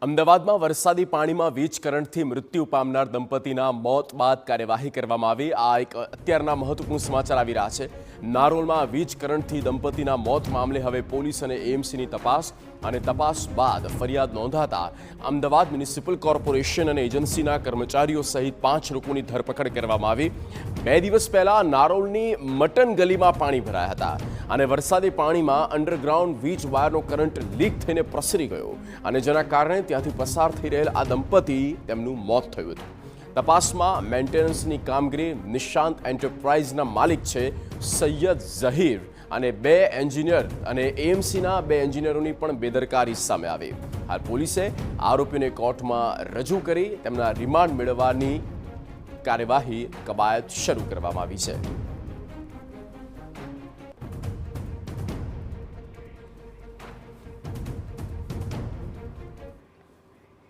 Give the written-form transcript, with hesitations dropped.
અમદાવાદમાં વરસાદી પાણીમાં વીજ કરંટથી મૃત્યુ પામનાર દંપતીના મોત બાદ કાર્યવાહી કરવામાં આવી। આ એક અત્યારના મહત્વપૂર્ણ સમાચાર આવી રહ્યા છે। નારોલમાં વીજ કરંટથી દંપતીના મોત મામલે હવે પોલીસ અને એએમસીની તપાસ બાદ ફરિયાદ નોંધાતા અમદાવાદ મ્યુનિસિપલ કોર્પોરેશન અને એજન્સીના કર્મચારીઓ સહિત 5 લોકોની ધરપકડ કરવામાં આવી। 2 દિવસ પહેલા નારોલની મટન ગલીમાં પાણી ભરાયા હતા અને વરસાદી પાણીમાં અંડરગ્રાઉન્ડ વીજ વાયરનો કરંટ લીક થઈને પ્રસરી ગયો અને જેના કારણે ત્યાંથી પસાર થઈ રહેલ આ દંપતી તેમનું મોત થયું હતું। તપાસમાં મેન્ટેનન્સની કામગીરી નિશાંત એન્ટરપ્રાઇઝના માલિક છે સૈયદ ઝહીર અને 2 એન્જિનિયર અને એએમસીના 2 એન્જિનિયરોની પણ બેદરકારી સામે આવી। હાલ પોલીસે આરોપીઓને કોર્ટમાં રજૂ કરી તેમના રિમાન્ડ મેળવવાની કાર્યવાહી કવાયત શરૂ કરવામાં આવી છે।